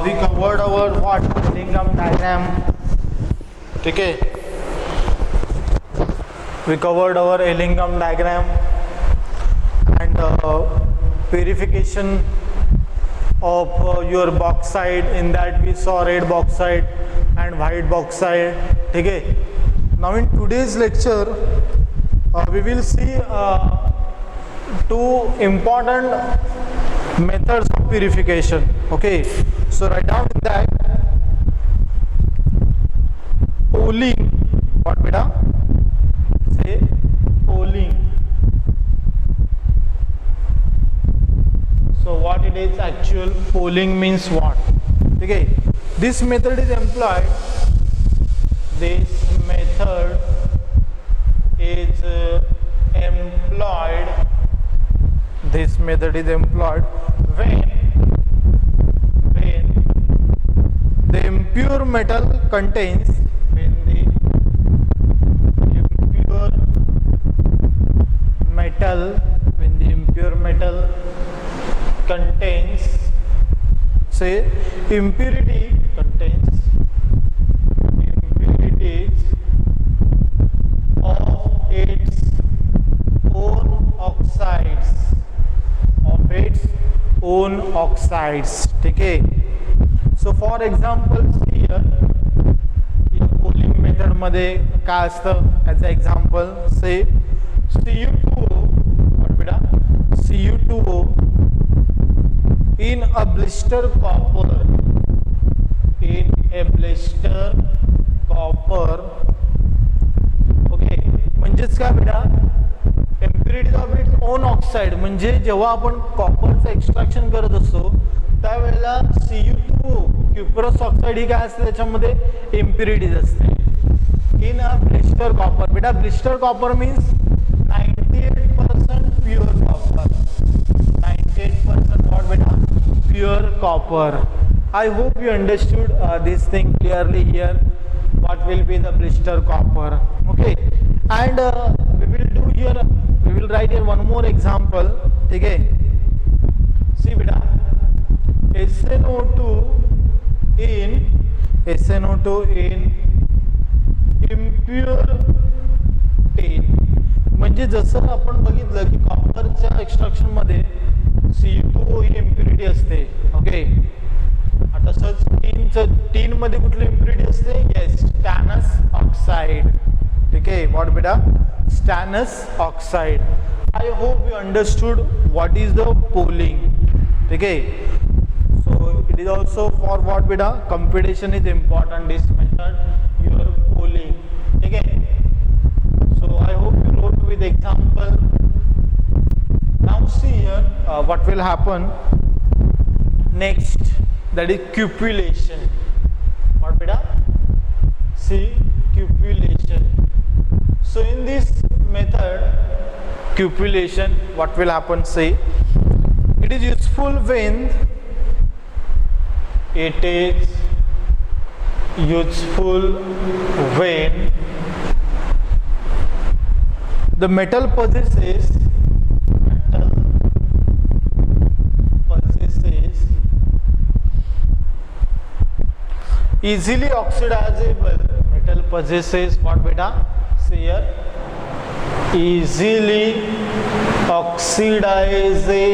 we covered our what Elingham diagram. Okay, we covered our Elingham diagram and purification of your bauxite. In that we saw red bauxite and white bauxite. Okay, now in today's lecture we will see two important methods of purification. Okay, so write down in that pooling. What beta? Say pooling. So what it is? Actual pooling means what? Okay, this method is employed. This method is employed. This method is employed when the impure metal contains say impurities of its own oxides. Okay, so for example here या pooling method मध्ये काय असतं याचं example say Cu2O. what बेटा? Cu2O in a blister copper, okay, म्हणजेच काय बेटा? impurities of its own oxide. म्हणजे जेव्हा आपण कॉपरचं एक्सट्रॅक्शन करत असतो त्यावेळेला Cu2O क्युप्रस ऑक्साइड ही काय असते त्याच्यामध्ये impurities असते in a blister copper. बेटा blister copper means 98% pure copper. 98% what beta? Pure copper. I hope you understood this thing clearly here. What will be the blister copper? Okay, and we will do here. We will write here one more example. Okay, see beta, SNO2 in impure tin. म्हणजे जसं आपण बघितलं की कॉपरच्या extraction मध्ये Cu2O ही impurity असते. Okay, तसंच tin मध्ये कुठली इम्प्युरिटी असते? Yes, stannous oxide. ठीक आहे, व्हॉट बेटा? Stannous oxide. I hope you understood what is the poling. ठीक आहे, so it is also for what बेटा? Competition is important this method your poling. ठीक आहे, so I hope you wrote with example. Now see here what will happen next, that is cupellation. What beta? See, cupellation. So in this method cupellation, what will happen? Say it is useful when the metal possesses easily oxidizable. Metal possesses what beta? See here, easily oxidizable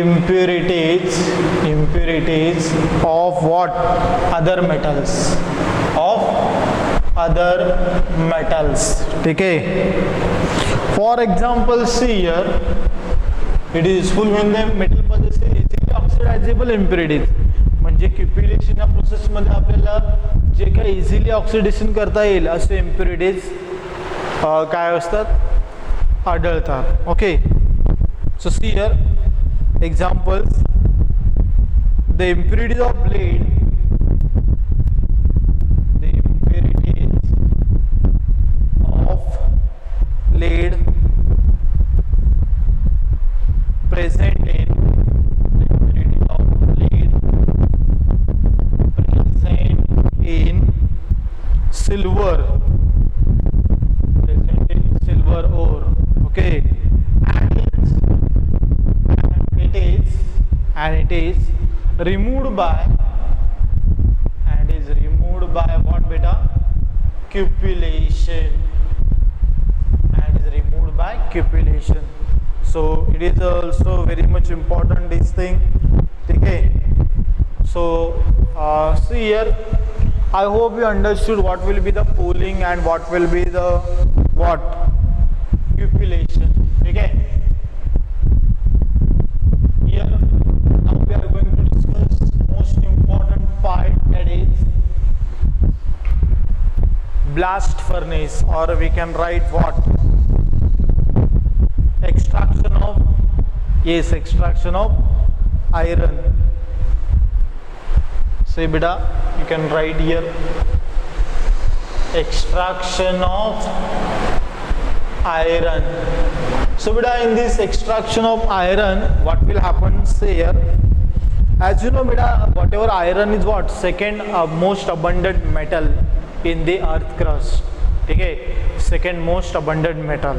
impurities of what? Other metals. ठीक है, for example see here, it is useful when the metal possesses easily oxidizable impurities. म्हणजे क्युपिलेशन या process मध्ये आपल्याला जे काही easily oxidation करता येईल असे इम्प्युरिटीज काय असतात? आढळतात. Okay, so see here examples. The impurities of lead, present in silver, ore. Okay, and in and it is removed by what beta? Cupellation, and is removed by cupellation. So it is also very much important this thing. Okay. So see here, I hope you understood what will be the pooling and what will be the what? Cupellation. Okay. Here now we are going to discuss most important part, that is blast furnace, or we can write what? Extraction of iron. Say beta, you can write here extraction of iron. So beta, in this extraction of iron, what will happen? Say here, as you know beta, whatever iron is what? Second most abundant metal in the earth crust. Okay, second most abundant metal.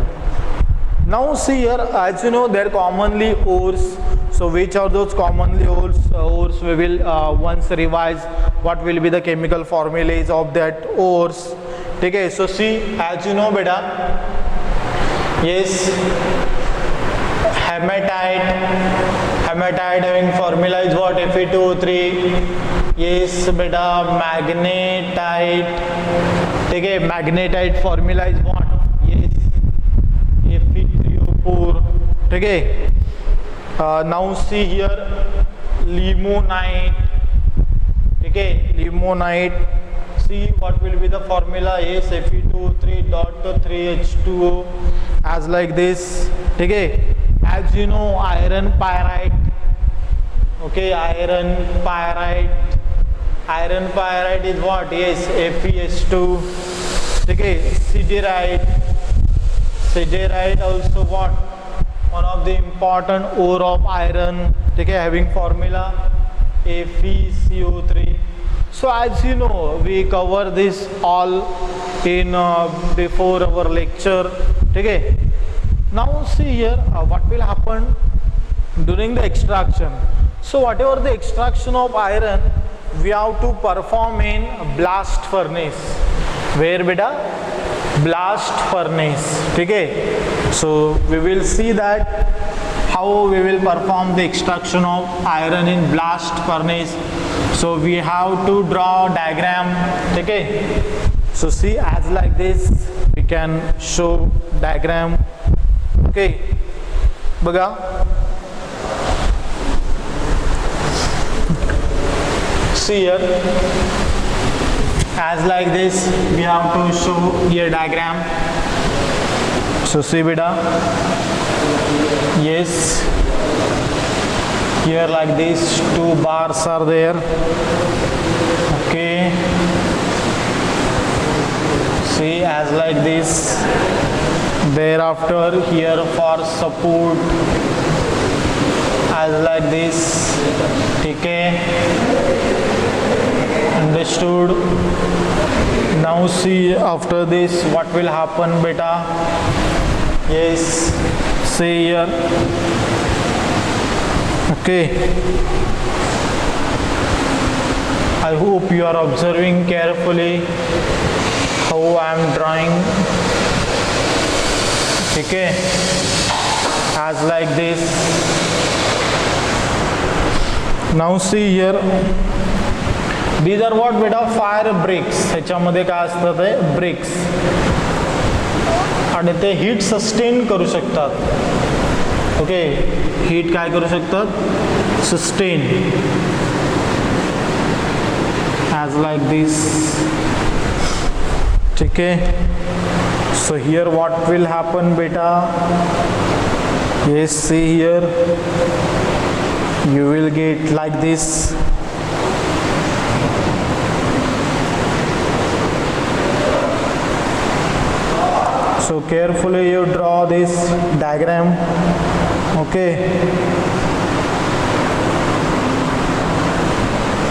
Now see here, as you know, there are commonly ores. So which are those commonly ores? Ores we will once revise what will be the chemical formulas of that ores. Okay, so see, as you know beta, yes, hematite having formula is what? Fe2O3. Yes beta, magnetite. Okay, magnetite formula is what? Yes, Fe3O4. Okay. Now see here, limonite. Okay, limonite. See what will be the formula? Yes, Fe2O3.3H2O, as like this. Okay, as you know, iron pyrite. Okay, iron pyrite is what? Yes, FeS2. Okay, siderite also what? One of the important ore of iron. Okay, having formula FeCO3. So as you know, we cover this all in before our lecture. Okay, now see here what will happen during the extraction. So whatever the extraction of iron, we have to perform in blast furnace. Where beta? Blast furnace. Okay, so we will see that how we will perform the extraction of iron in blast furnace. So we have to draw diagram. Okay, so see, as like this we can show diagram. Okay, baga. See here, as like this we have to show here diagram. So see beta, yes, here like this two bars are there. Okay, see, as like this. Thereafter here for support, as like this. Okay, understood. Now see, after this what will happen beta? Yes, see here. Okay, I hope you are observing carefully how I am drawing. Okay, as like this. Now see here, these are what beta? Fire bricks. ह्याच्यामध्ये काय असतात? ते BRICS, आणि ते heat sustain करू शकतात. Okay, heat काय करू शकतात? Sustain, as like this. ठीक आहे. So here what will happen beta? Yes, see here, you will get like this. So carefully you draw this diagram. Okay,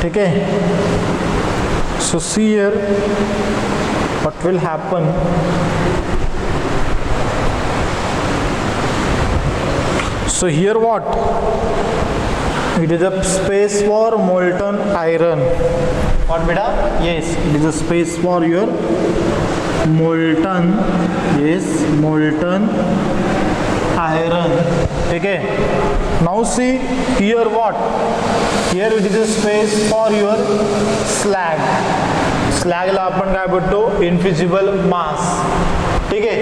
ठीक है. So see here what will happen. So here what? It is a space for molten iron. What beta? Yes, it is a space for your molten, yes, molten iron. Okay. Now see here what? Here it is a space for your slag. Slag ला आपण काय बोलतो? Invisible mass. ठीक है.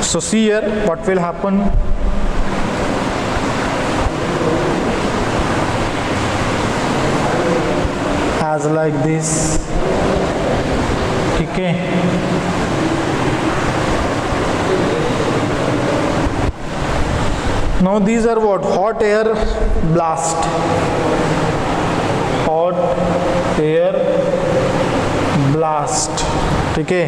So see here what will happen. As like this. ठीक है. Now these are what? Hot air blast. Hot air blast. ठीक है.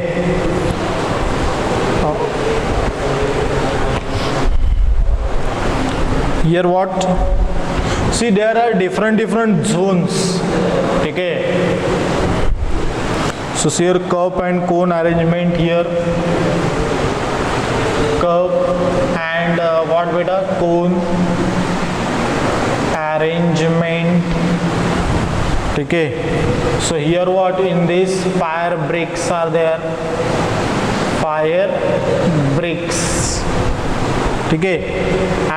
Here what? See, there are different zones. ठीक है. So see here cup and cone arrangement here. Cup and what beta? Cone arrangement. ठीक है. So here what? In this fire bricks are there. Fire bricks. ठीक है.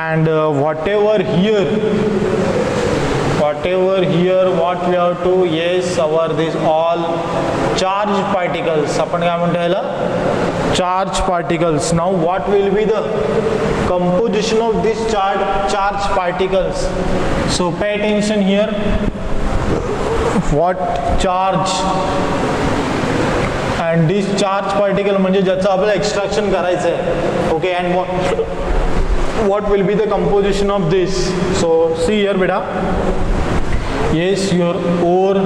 And whatever here what we have to, yes, our this all charge particles, आपण काय म्हणतो याला? Charge particles. Now what will be the composition of this charge particles? So pay attention here. What charge and this charge particle म्हणजे ज्याचं आपल्याला extraction करायचं आहे. Okay, and what will be the composition of this? So see here beta. Yes, your ore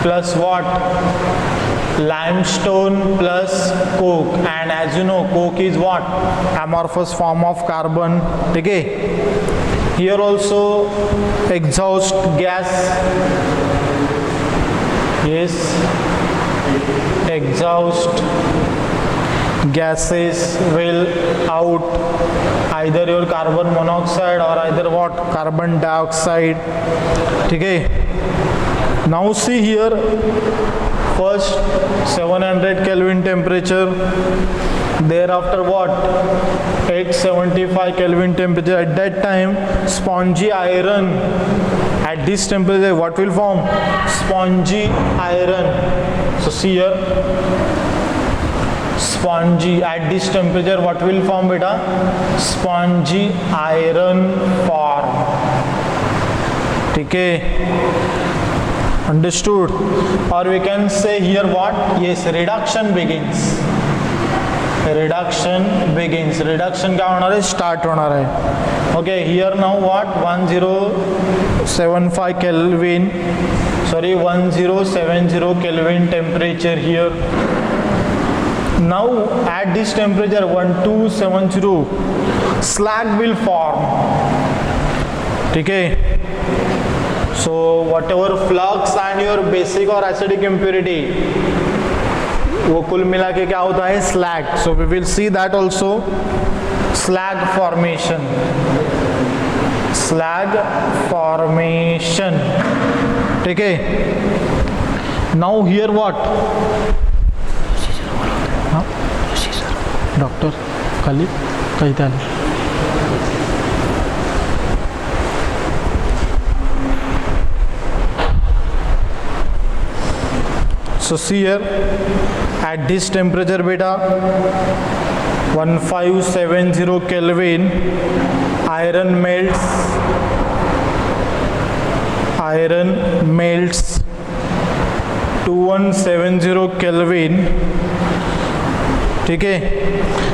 plus what? Limestone plus coke, and as you know coke is what? Amorphous form of carbon. Okay. Here also exhaust gas. Yes, exhaust gases will out, either your carbon monoxide or either what? Carbon dioxide. ठीक है. Now see here, first 700 Kelvin temperature, thereafter what? 875 Kelvin temperature. At that time spongy iron, at this temperature what will form? Spongy iron. So see here, spongy at this temperature what will form beta? Spongy iron form. ठीक है. Understood? Or we can say here what? Yes, reduction begins. Reduction begins. Reduction क्या होणार आहे? Start होणार आहे. Okay, here now what? 1075 Kelvin. Sorry, 1070 Kelvin temperature here. Now at this temperature 1270 slag will form. ठीक है. So whatever flux and your basic or acidic impurity, वो कुल मिला के क्या होता है? slag. So we will see that also. Slag formation. Slag formation. ठीक है. Now here what? डॉक्टर खाली काही त्याला. So see here, at this temperature beta 1570 Kelvin, iron melts 2170 Kelvin. ठीक है.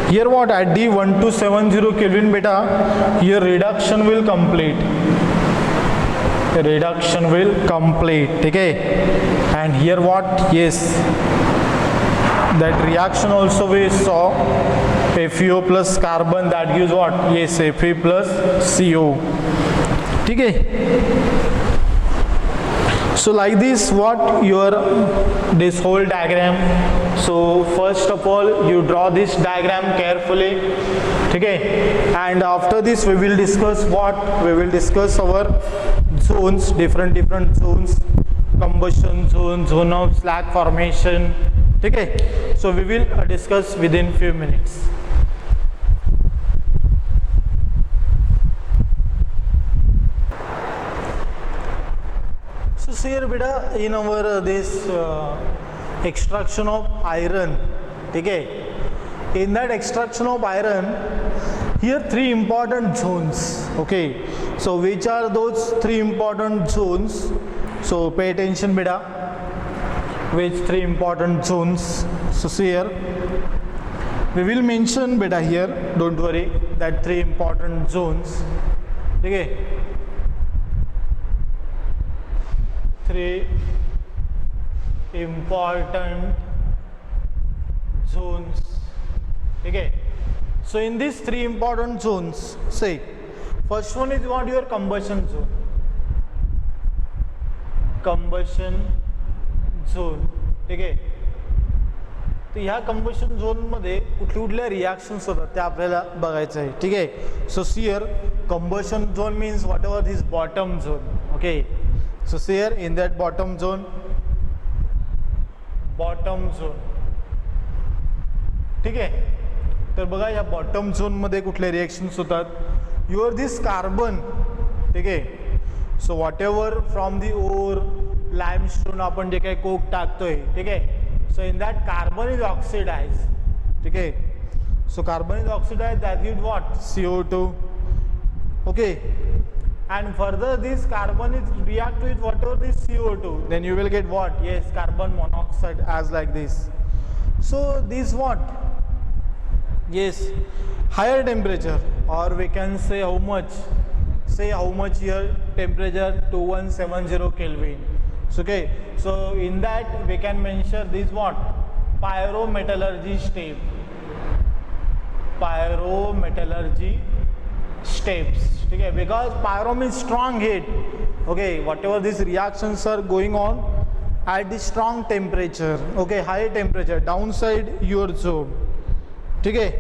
Here what? At the 1270 Kelvin beta, here reduction will complete. Reduction will complete. ठीक है. And here what? Yes, that reaction also we saw. FeO plus carbon, that gives what? Yes, Fe plus CO. ठीक है. So like this, what your this whole diagram. So first of all, you draw this diagram carefully. Okay, and after this we will discuss what we will discuss our zones, different zones, combustion zone, zone of slag formation. Okay, so we will discuss within few minutes. So see here beta, in our this extraction of iron, okay, in that extraction of iron, here three important zones. Okay, so which are those three important zones? So pay attention beta, which three important zones. So see here, we will mention beta here, don't worry, that three important zones. Okay, three important zones. Okay, so in these three important zones, say first one is what your combustion zone. Combustion zone. Okay, तर ह्या combustion zone मध्ये कुठल्या reactions होतात ते आपल्याला बघायचं आहे. ठीक आहे, so see here combustion zone means whatever this bottom zone. Okay, so see here in that bottom zone, bottom zone. ठीक आहे, तर बघा या बॉटम झोन मध्ये कुठले रिॲक्शन्स होतात. Your this carbon. ठीक आहे, so whatever from the ore limestone आपण जे काही कोक टाकतोय. ठीक आहे, so in that carbon is oxidized. Okay, so carbon is oxidized, that gives what? CO2. Okay, and further this carbon is react with whatever this CO2, then you will get what? Yes, carbon monoxide as like this. So this what? Yes, higher temperature, or we can say how much? Say how much here temperature? 2170 Kelvin. Okay, so in that we can mention this what? Pyrometallurgy step. Pyrometallurgy steps. Okay, because pyro means strong heat. Okay, whatever these reactions are going on at the strong temperature. Okay, high temperature downside your zone. Okay,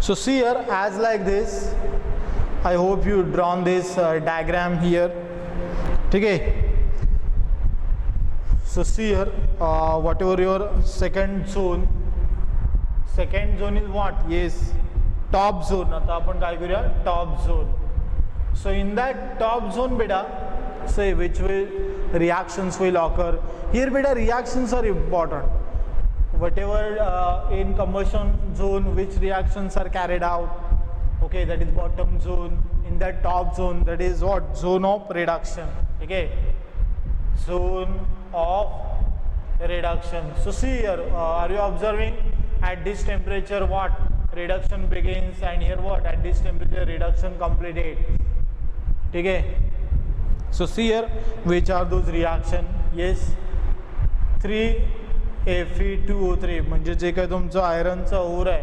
so see here as like this. I hope you drawn this diagram here. Okay, so see here, whatever your second zone is what? Yes, top zone. आता आपण काय करूया? Top zone. So in that top zone beta, say which will reactions will occur. Here beta reactions are important. Whatever in combustion zone, which reactions are carried out. Okay, that is bottom zone. In that top zone, that is what? Zone of reduction. Okay, zone of reduction. So see here, are you observing at this temperature what? Reduction begins, and here what? At this temperature reduction completed. Okay, so see here which are those reaction. Yes, 3Fe2O3 म्हणजे जे काही तुमचं आयरनचा ओर आहे,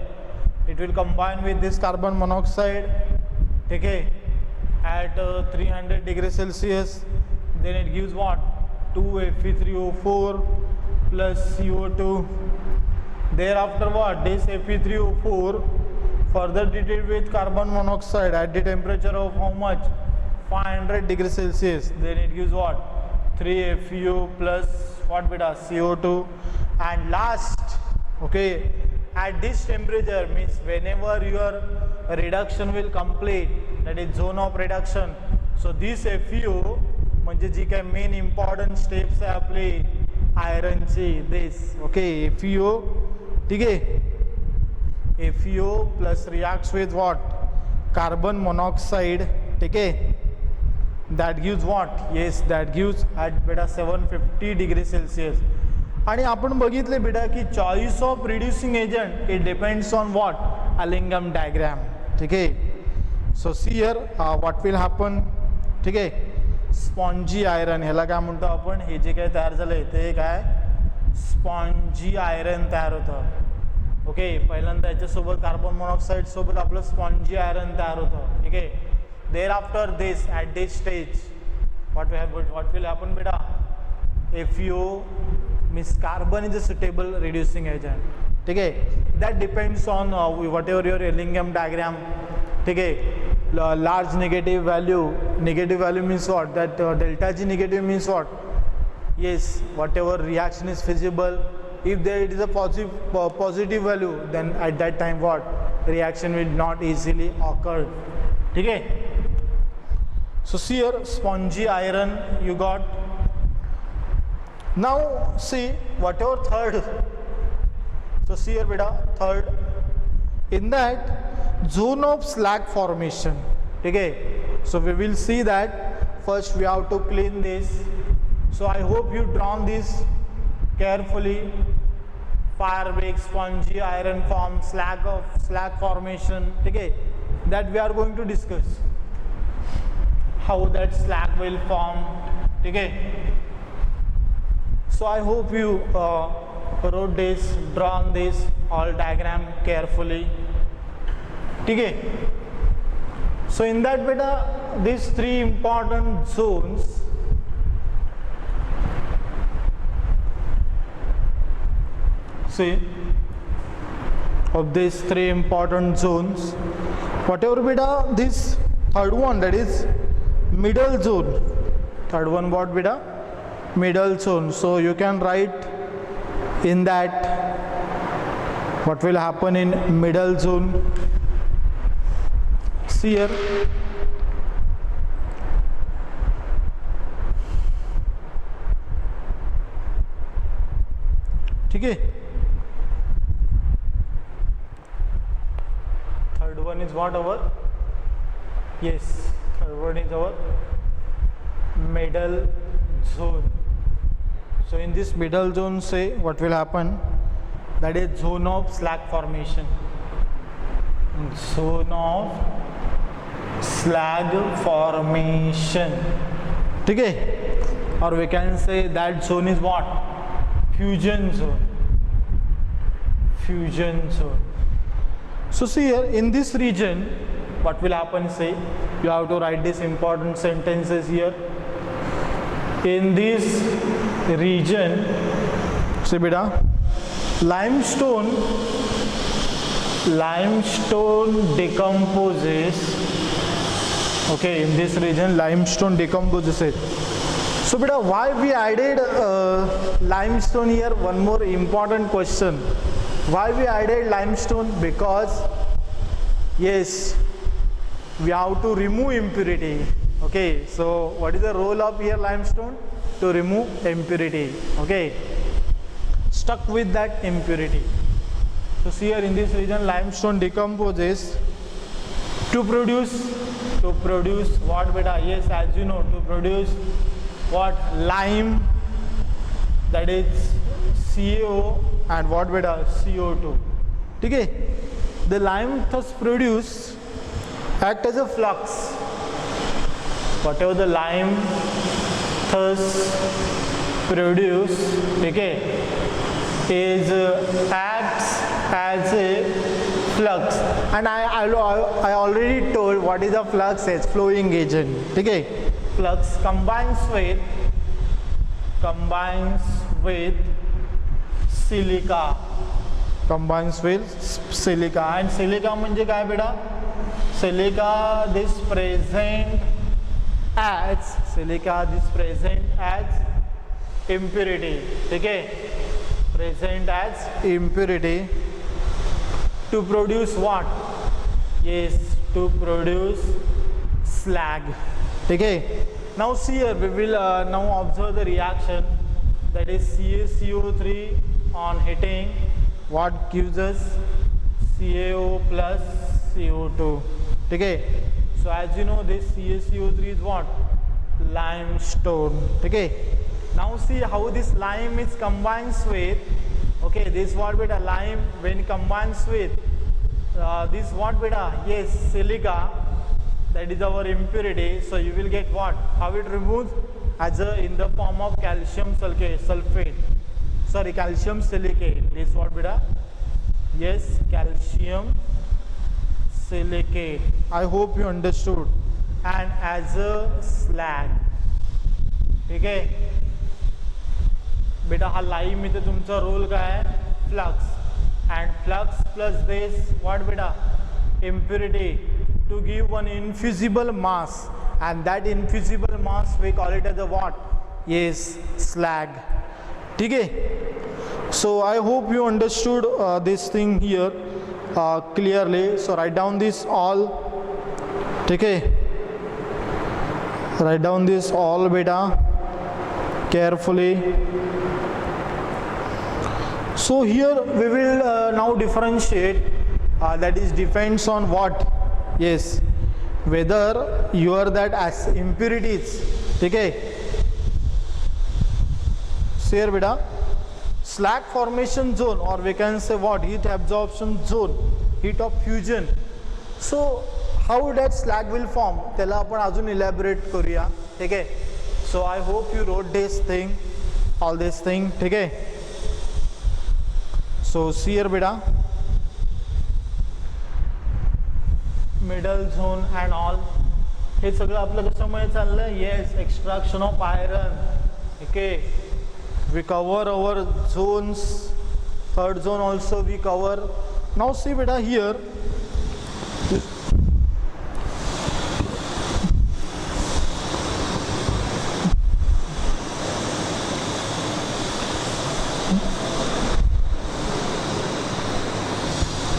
it will combine with this carbon monoxide. Okay, at 300 degrees Celsius, then it gives what? 2Fe3O4 plus CO2. Thereafter what? This Fe3O4 further treated with carbon monoxide at the temperature of how much? 500 degrees Celsius. Then it gives what? 3FeO plus what beta? CO2. And last, okay, at this temperature means whenever your reduction will complete, that is zone of reduction. So this FeO म्हणजे जी काय main important steps आहे आपली आयरनची, this. Okay, FeO. ठीक आहे, FeO plus reacts with what? Carbon monoxide. ठीक आहे, that gives what? Yes, that gives at बेटा 750 degree Celsius. आणि आपण बघितले बेटा की choice of reducing agent it depends on what? Ellingham diagram. ठीक आहे, so see here what will happen. ठीक आहे, स्पॉन्जी आयरन, ह्याला काय म्हणतो आपण? हे जे काय तयार झालंय ते काय? स्पॉन्जी आयरन तयार होतं. ओके, पहिल्यांदा याच्यासोबत कार्बन मोनॉक्साईड सोबत आपलं स्पॉन्जी आयरन तयार होतं. ठीक आहे, thereafter this at this stage what will happen beta? FeO means carbon is a suitable reducing agent. ठीक है, that depends on whatever your Ellingham diagram. ठीक है, large negative value means what? That delta G negative means what? Yes, whatever reaction is feasible, if there it is a positive value, then at that time what? Reaction will not easily occur. ठीक है, so see here spongy iron you got. Now see whatever third, so see here beta third, in that zone of slag formation. Okay, so we will see that. First we have to clean this, so I hope you drawn this carefully. Fire break, spongy iron form, slag formation. Okay, that we are going to discuss how that slag will form. Okay, so I hope you wrote this, drawn this all diagram carefully. Okay, so in that beta these three important zones, see of these three important zones, whatever beta this third one, that is middle zone. Third one what beta? Middle zone. So you can write in that what will happen in middle zone. See here, ठीक है. Third one is what our? Yes, third one is our middle zone. So in this middle zone, say what will happen? That is zone of slag formation. Zone of slag formation. ठीक है, or we can say that zone is what? Fusion zone. Fusion zone. So see here in this region, what will happen? Say you have to write these important sentences here. In this region, see beta, limestone decomposes. Okay, in this region limestone decomposes. So beta, why we added limestone here? One more important question. Why we added limestone? Because yes, we have to remove impurity. Okay, so what is the role of here limestone? To remove impurity. Okay, stuck with that impurity. So see here in this region limestone decomposes to produce what beta? Yes, as you know, to produce what? Lime, that is CaO, and what beta? CO2. Okay, the lime thus produce act as a flux. Whatever the lime thus produce, okay, is acts as a flux. And I already told what is a flux as flowing agent. Okay, flux combines with silica. Combines with silica. And silica म्हणजे काय बेटा? Silica this present as impurity. Okay, present as impurity to produce what? Yes, to produce slag. Okay, now see here we will now observe the reaction, that is CaCO3 on heating, what gives us? CaO plus CO2. Okay, so as you know, this CaCO3 is what? Limestone. Okay, now see how this lime is combines with, okay, this what beta? Lime when combines with this what beta? Yes, silica, that is our impurity. So you will get what? How it removes? As in the form of calcium sulfate. Sorry, calcium silicate. This what beta? Yes, calcium silicate. I hope you understood. And as a slag. ठीक आहे बेटा, हा lime इथे तुमचा role काय आहे, flux, and flux plus this what बेटा, impurity, to give one invisible mass, and that invisible mass we call it as a what, yes, slag. ठीक है, so I hope you understood this thing here clearly. So write down this all. ठीक है, write down this all beta carefully. So here we will now differentiate, that is depends on what, yes, whether you are that as impurities. ठीक है, here beta, slag formation zone, or we can say what, heat absorption zone, heat of fusion. So how that slag will form, त्याला आपण अजून elaborate करूया. ठीक है, so I hope you wrote this thing, all this thing. ठीक है, so see here beta, middle zone and all, हे सगळं आपलं कशामुळे चाललं, yes, extraction of iron. Okay, we cover our zones, third zone also we cover. Now see बेटा here,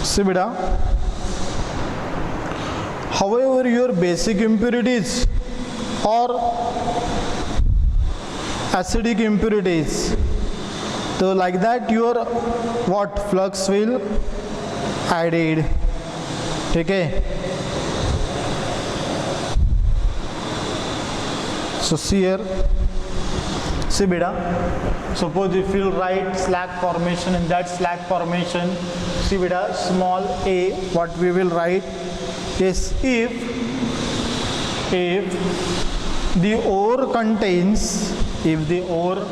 सी बेटा, however your basic impurities or acidic impurities, so like that your what, flux will added. ठीक है, so see here, see beta, suppose if you write slag formation, in that slag formation, see beta, small a, what we will write, yes, if the ore contains, if the ore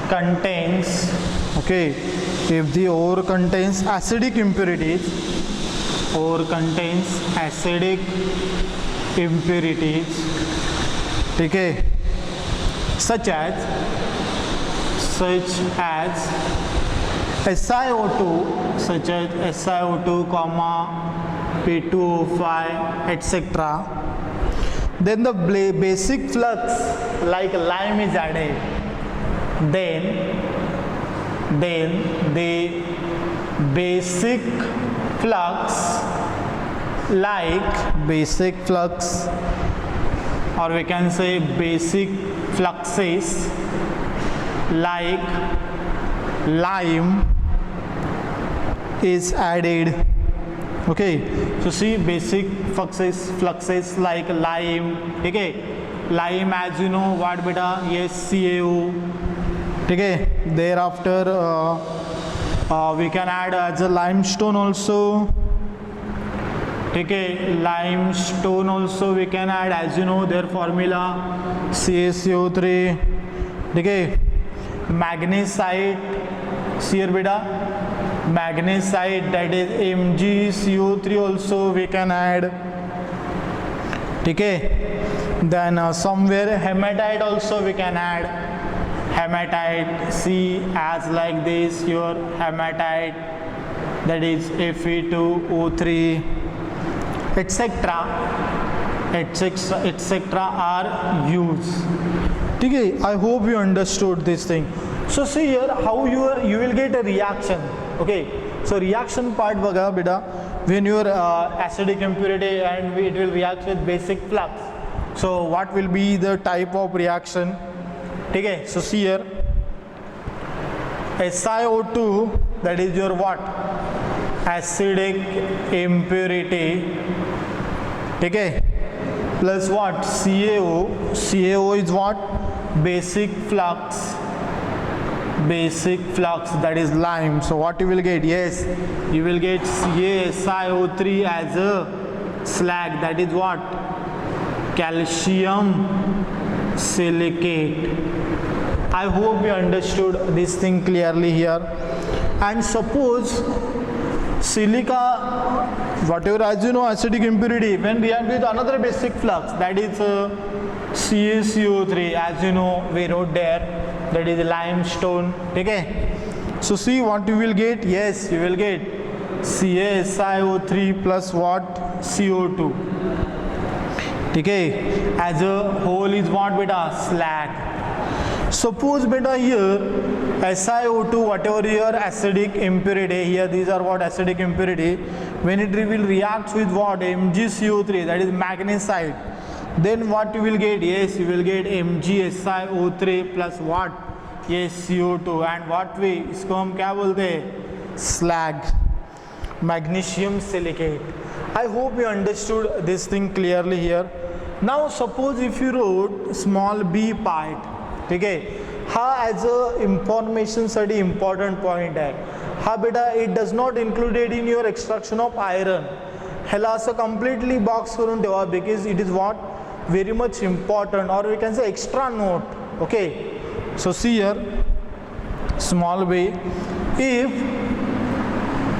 contains, okay, if the ore contains acidic impurities, ore contains acidic impurities, ठीक है, such as SiO2, such as SiO2, P2O5, etc. Then the basic flux like lime is added. Then the basic flux or we can say basic fluxes like lime is added. Okay, so see, basic fluxes like lime. Okay, lime, as you know what beta, yes, CaO. Okay, thereafter we can add as a limestone also. Okay, limestone also we can add, as you know their formula, CaCO3. Okay, magnesite, see here beta, magnesite, that is MgCO3 also we can add. Okay, then somewhere hematite also we can add, hematite, see as like this, your hematite, that is Fe2O3, etc. are used. Okay, I hope you understood this thing. So see here how you will get a reaction. Okay, so reaction part baga beta, when your acidic impurity and it will react with basic flux. So what will be the type of reaction? Okay, so see here, SiO2, that is your what, acidic impurity. Okay, plus what, CaO is what, basic flux, that is lime. So what you will get, yes, you will get CaSiO3 as a slag, that is what, calcium silicate. I hope you understood this thing clearly here. And suppose Silica, whatever as you know, acidic impurity, when react with another basic flux, that is CaCO3, as you know, we wrote there, that is limestone. Okay, so see what you will get. Yes, you will get CaSiO3 plus what? CO2. Okay, as a whole is what beta? Slag. Suppose beta here SiO2, whatever your acidic impurity, here these are what acidic impurity, when it will react with what? MgCO3, that is magnesite, then what you will get? Yes, you will get MgSiO3 plus what? Yes, CO2, and what we इसको हम क्या बोलते हैं? Slag, magnesium silicate. I hope you understood this thing clearly here. Now suppose if you wrote small b part, ठीक है, हा as a इन्फॉर्मेशनसाठी important point आहे हा बेटा. It does not included in your extraction of iron. ह्याला असं completely box करून ठेवा because it is what very much important और we can say extra note. Okay, so see here small way,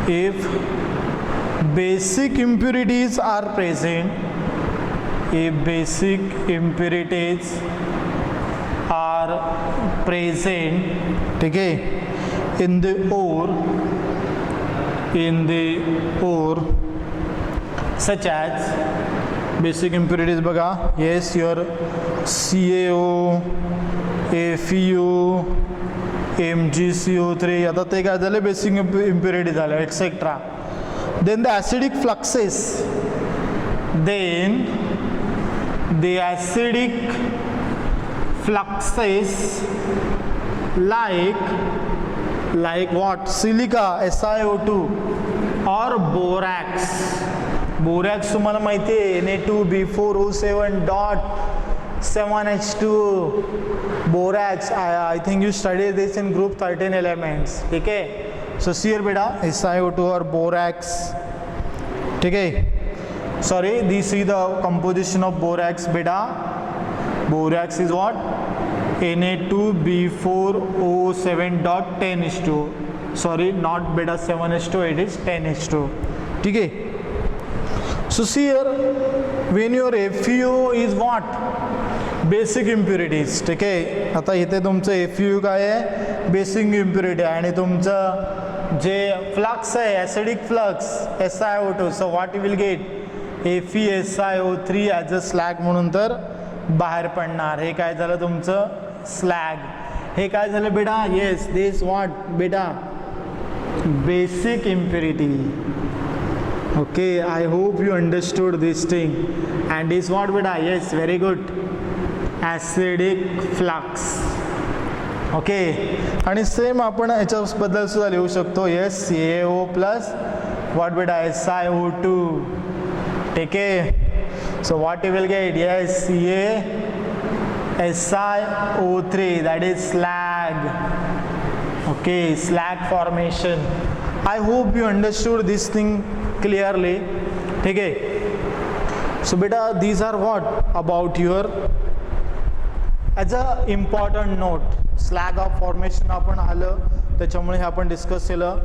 if basic impurities are present, if basic impurities are present, ठीक है, in the ore such as basic impurities बघा. yes, your CaO, FeO, MgCO3, आता ते काय झाले? Basic impurity झाले, etcetera. then the acidic fluxes, then the acidic fluxes like what? Silica, SiO2 or borax. Borax तुम्हाला माहिती आहे Na2B4O7.7H2. borax, I think you studied this in group 13 elements. ठीक है, so see here बेटा SiO2 or borax. ठीक है, sorry, this is the composition of borax बेटा. borax is what? Na2B4O7.10H2. sorry, not beta 7H2, it is 10H2. ठीक है, so see here when your FeO is what? basic impurities. ठीक आहे, आता इथे तुमचं FeO काय आहे? बेसिक इम्प्युरिटी आहे आणि तुमचं जे फ्लक्स आहे acidic flux SiO2. So what you will get? FeSiO3 as a slag म्हणून तर बाहेर पडणार. हे काय झालं तुमचं? स्लॅग. हे काय झालं बेटा? येस, दिस व्हॉट बेटा? Basic impurity. Okay, I hope you understood this thing. And this what बेटा? Yes, very good, acidic flux. Okay, आणि सेम आपण ह्याच्याबद्दल सुद्धा लिहू शकतो. येस, CaO प्लस व्हॉट बेटा? SiO2. ठीक आहे, so what you will get? yes, CaSiO3, that is slag. okay, slag formation. I hope you understood this thing clearly. ठीक आहे, so beta these are what about your as a important note. slag of formation आपण आलं त्याच्यामुळे हे आपण discuss केलं.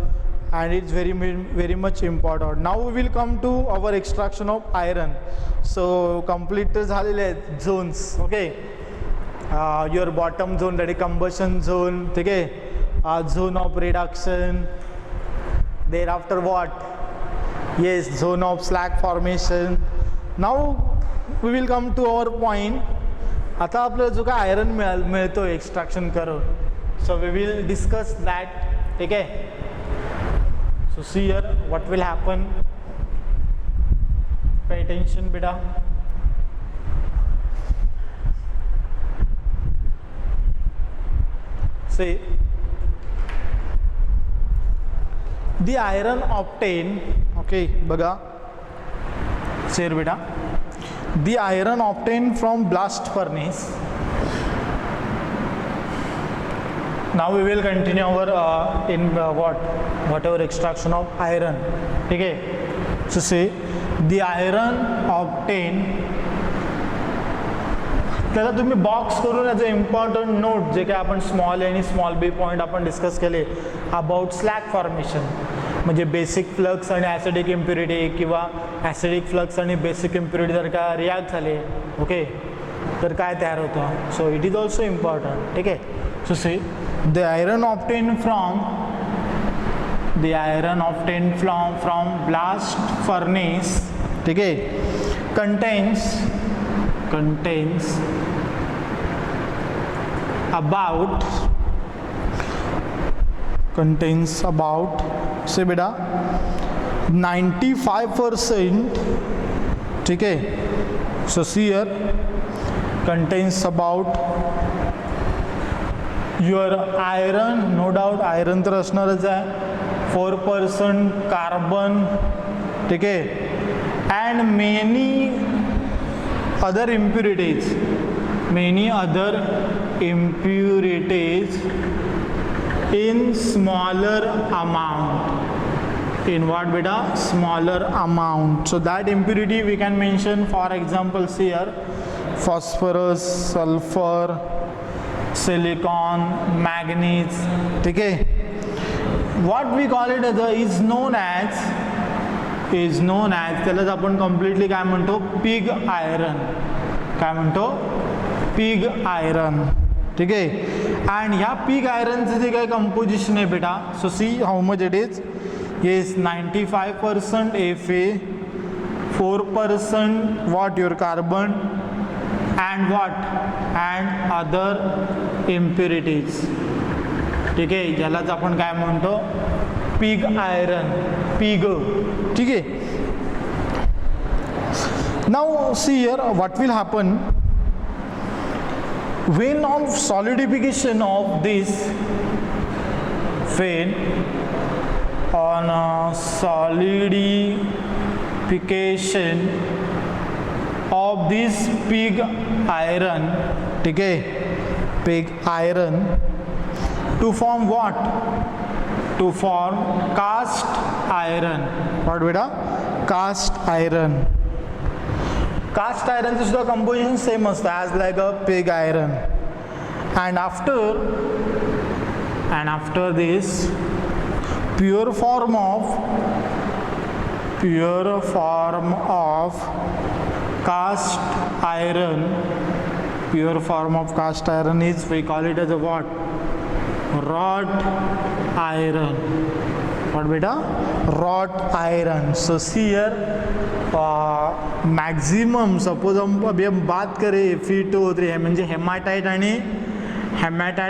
and it's very much important. Now we will come to our extraction of iron. so complete झालेले आहेत zones. okay, your bottom zone, that is combustion zone. ठीक आहे, zone of reduction, thereafter what? yes, zone of slag formation. now we will come to our point. आता आपल्याला जो काय iron मिळतो extraction करून, so we will discuss that. ठीक आहे, so see here what will happen. pay attention beta. see the iron obtained. okay, बघा see here beta, the iron obtained from blast furnace. now we will continue our whatever extraction of iron. ठीक है, so say the iron obtained, त्याला तुम्ही box करून याचं important note जे काय आपण small A आणि स्मॉल बी पॉईंट आपण डिस्कस केले अबाउट स्लॅग फॉर्मेशन. म्हणजे बेसिक फ्लक्स आणि ॲसिडिक इम्प्युरिटी किंवा ॲसिडिक फ्लक्स आणि बेसिक इम्प्युरिटी जर का रिॲक्ट झाले ओके तर काय तयार होतं. So it is also important. ठीक आहे. So see the iron obtain from blast furnace. ठीक आहे. contains about से बेटा 95%. ठीक है. So see here contains about your iron, no doubt iron तर असणारच आहे, 4% कार्बन. ठीक आहे. and many other impurities in smaller amount. In what beta? Smaller amount. So that impurity we can mention, for example here phosphorus, sulfur, silicon, manganese. ठीक है. What we call it as is known as त्यालाच आपण completely काय म्हणतो, pig iron. काय म्हणतो? Pig iron. ठीक आहे. अँड ह्या पिग आयरनचं जे काय कंपोजिशन आहे बेटा, so see how much it is. Yes 95% Fa, 4% what your carbon and what and other impurities. ठीक आहे. ज्यालाच आपण काय म्हणतो, पिग आयरन. पिग. ठीक आहे. Now see here what will happen when on solidification of this pig iron. ठीक है. pig iron to form what? To form cast iron. What beta? Cast iron. Cast iron is the composition same as like a pig iron. And after this pure form of cast iron is, we call it as a what? Wrought iron. What beta? Wrought iron. So see here maximum, suppose हम अभी हम बात करें Fe2O3 है म्हणजे haematite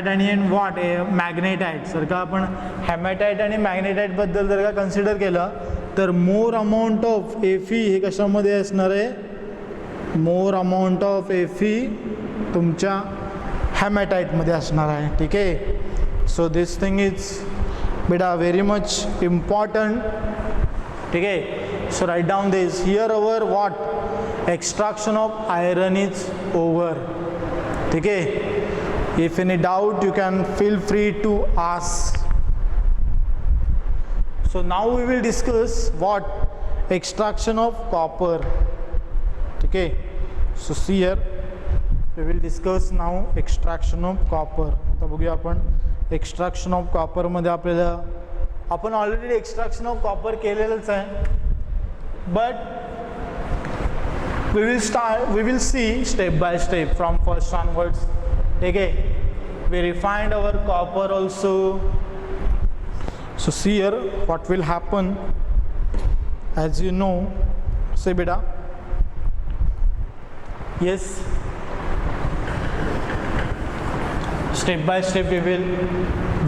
आणि what मॅग्नेटाइट. जर का आपण हेमॅटाइट आणि मॅग्नेटाइट बद्दल जर का कन्सिडर केलं तर मोर अमाऊंट ऑफ Fe हे कशामध्ये असणार आहे, मोर अमाऊंट ऑफ Fe तुमच्या हेमॅटाइटमध्ये असणार आहे. ठीक आहे. सो दिस थिंग इज बेटा व्हेरी मच इम्पॉर्टंट. ठीक आहे. So write down this here our what extraction of iron is over. ठीक आहे. If any doubt you can feel free to ask. So now we will discuss what extraction of copper. Okay. So see here we will discuss now extraction of copper. आता बघूया आपण extraction of copper मध्ये आपल्याला आपण already extraction of copper केलेलंच आहे, but we will see step by step from first onwards. Okay, we refined our copper also. So see here what will happen, as you know. Say beta. Yes, step by step we will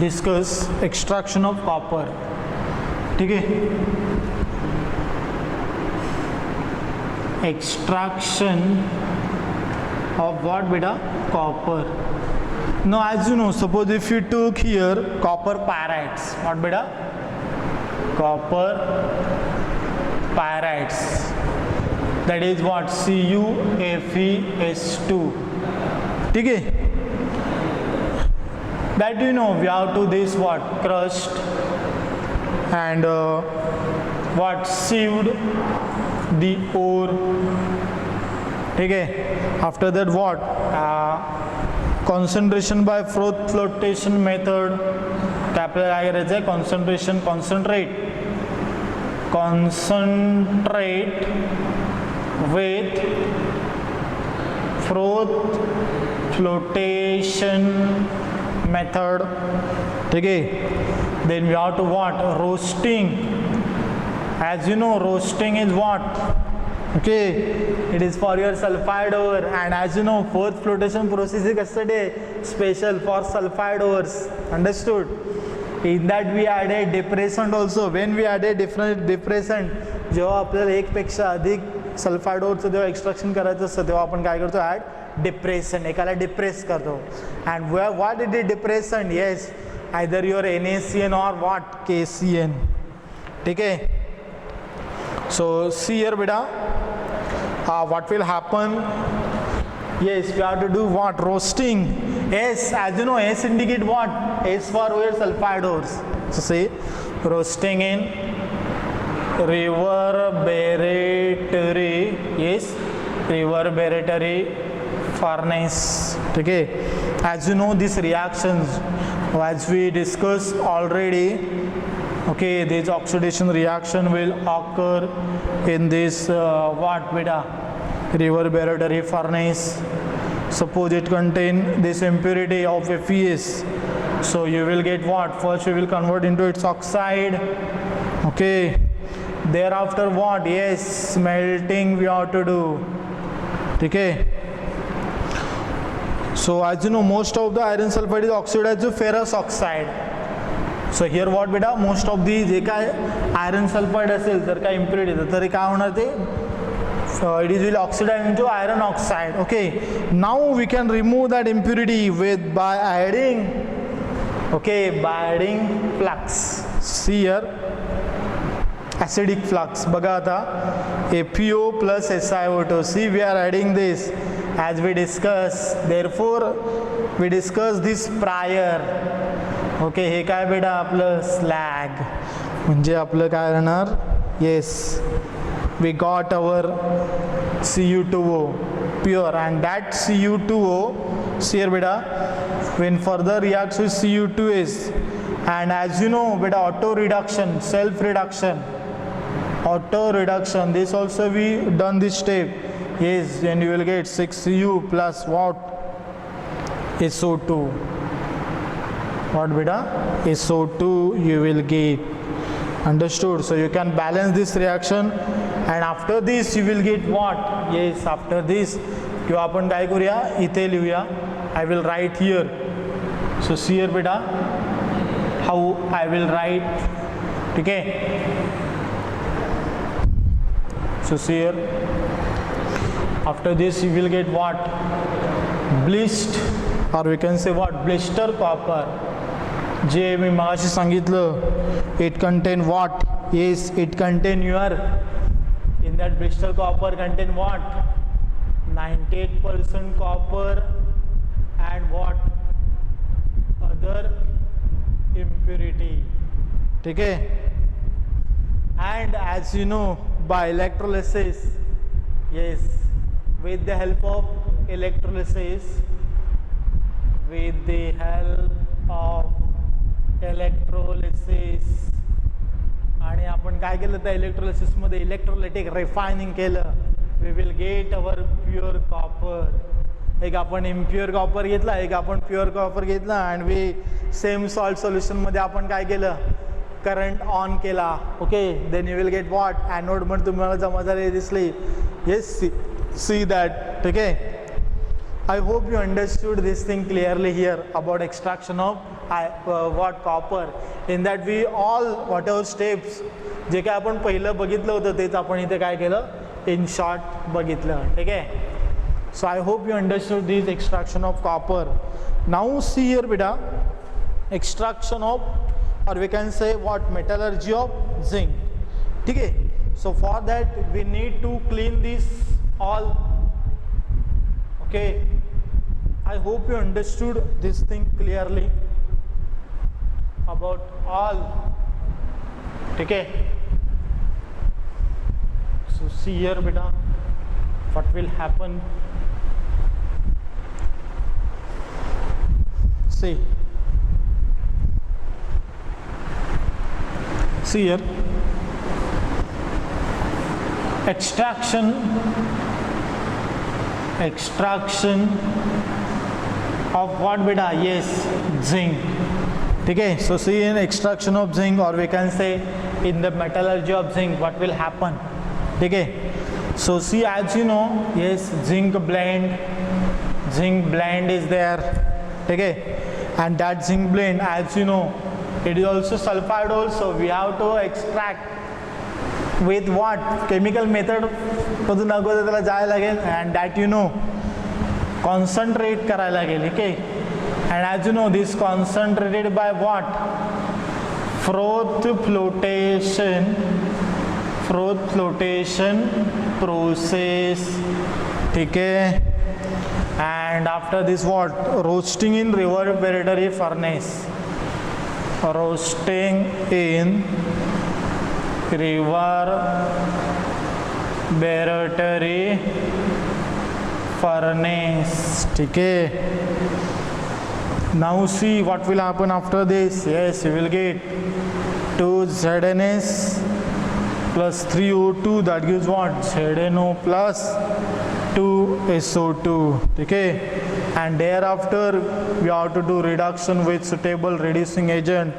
discuss extraction of copper. Okay, extraction of what beta? Copper. Now as you know, suppose if you took here copper pyrites, what beta? Copper pyrites, that is what? CuFeS2. ठीक है. That you know we have to this what? Crushed and what? Sieved the ore. ठीक है. After that what? Concentration by flotation method. काय आपल्याला काय करायचं आहे? concentration concentrate concentrate with froth flotation method. Okay, then we have to what? Roasting. As you know, roasting is what? Okay, it is for your sulfide ore, and as you know, fourth flotation process is yesterday special for sulfide ores. Understood? In that we added depressant also. When we added different depressant, जेव्हा आपल्याला एक पेक्षा अधिक sulphide ओरचं जेव्हा extraction करायचं असतं तेव्हा आपण काय करतो? ॲड डिप्रेशन, एकाला डिप्रेस करतो. And what it is depression? Yes, either your NaCN or what? KCN. ठीक आहे. So see here beta, what will happen? Yes, we have to do what? Roasting. S, as you know, S indicate what? S for where? Sulfide ores. So say roasting in reverberatory. Yes, reverberatory furnace. Okay, as you know, these reactions, as we discussed already, okay, this oxidation reaction will occur in this what beta? Reverberatory furnace. Suppose it contain this impurity of FeS, so you will get what? First you will convert into its oxide. Okay, thereafter what? Yes, smelting we have to do. Okay, so as you know, most of the iron sulfide is oxidized to ferrous oxide. So here what beta? Most of the जे काय iron sulphide असेल तर काय impurity तरी काय होणार ते? It is will oxidize into iron oxide. Okay, now we can remove that impurity by adding, okay, by adding flux. See here, acidic flux. बघा आता FeO plus SiO2. See, we are adding this as we discussed. Therefore we discussed this prior. Okay, हे काय बेटा? आपलं slag. म्हणजे आपलं काय राहणार? Yes, we got our Cu2O pure, and that Cu2O, see here beta, when further reacts with Cu2S, and as you know beta, auto reduction, self reduction, auto reduction, this also we done this step. Yes, and you will get 6Cu plus what? SO2. What beta? SO2 you will get. Understood? So you can balance this reaction, and after this you will get what? Yes, after this किंवा आपण काय करूया? इथे लिहूया. I will write here. So see here beta, how I will write. ठीक आहे? So see here, after this you will get what? Bleached, or we can say what? Blister copper. जे मी मगाशी सांगितलं, it contain what? Yes, it contain your, in that blister copper contain what? 98% copper and what? Other impurity. ठीक है? And as you know, by electrolysis, yes, with the help of electrolysis, with the help of electrolysis, आणि आपण काय केलं त्या electrolysis मध्ये? Electrolytic refining केलं. We will get our pure copper. एक आपण इम्प्युअर कॉपर घेतला, एक आपण प्युअर कॉपर घेतला, and we same salt solution मध्ये आपण काय केलं? करंट ऑन केला. Okay, then you will get what? Anode मध्ये तुम्हाला जमा झालेली दिसली. Yes, see that. ठीक आहे. I hope you understood this thing clearly here about extraction of what? Copper. In that we all whatever steps जे काय आपण पहिलं बघितलं होतं तेच आपण इथे काय केलं? In short बघितलं. ठीक आहे? So I hope you understood this extraction of copper. Now see here beta, extraction of, or we can say what? Metallurgy of zinc. ठीक आहे? So for that we need to clean this all. Okay, I hope you understood this thing clearly about all. Okay, so see here beta, what will happen? See here, extraction of what beta? Yes, zinc. Okay, so see, in extraction of zinc, or we can say in the metallurgy of zinc, what will happen? Okay, so see, as you know, yes, zinc blend is there. Okay, and that zinc blend, as you know, it is also sulfide also. We have to extract with what? Chemical method मधून अगोदर त्याला जायला लागेल, and that you know, concentrate करायला लागेल. Okay, and as you know, this concentrated by what? Froth flotation process. Okay, and after this what? Roasting in reverberatory furnace. Roasting in reverberatory furnace. Okay, now see what will happen after this. Yes, you will get 2 ZnS plus 3 O2, that gives what? ZnO plus 2 SO2. Okay, and thereafter we have to do reduction with suitable reducing agent,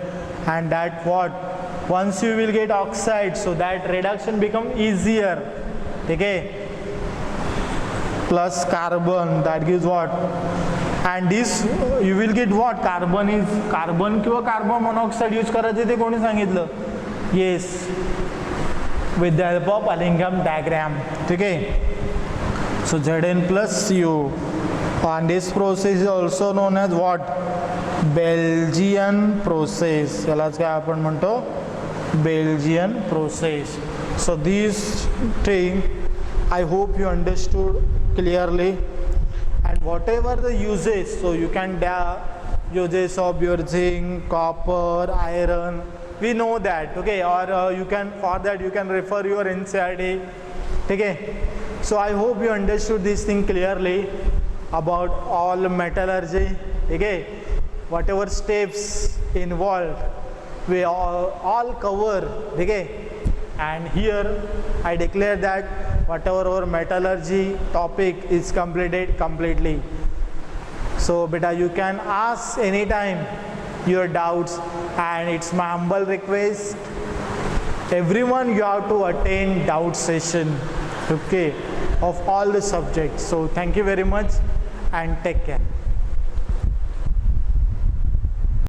and that what? Once you will get oxide, so that reduction become easier. Okay, plus carbon, that gives what? And this you will get what? Carbon किंवा carbon monoxide use करायचे ते कोणी सांगितलं? Yes, with the help of Allingham diagram. Okay, so Zn plus CO, and this process is also known as what? Belgian process. यालाच काय आपण म्हणतो? Belgian process. So these thing I hope you understood clearly, and whatever the uses, so you can uses of your zinc, copper, iron, we know that. Okay, or you can, for that you can refer your NCERT. Okay, so I hope you understood this thing clearly about all metallurgy. Okay, whatever steps involved we all cover. Okay, and here I declare that whatever our metallurgy topic is completed completely. So beta, you can ask anytime your doubts, and it's my humble request, everyone, you have to attend doubt session, okay, of all the subjects. So thank you very much and take care.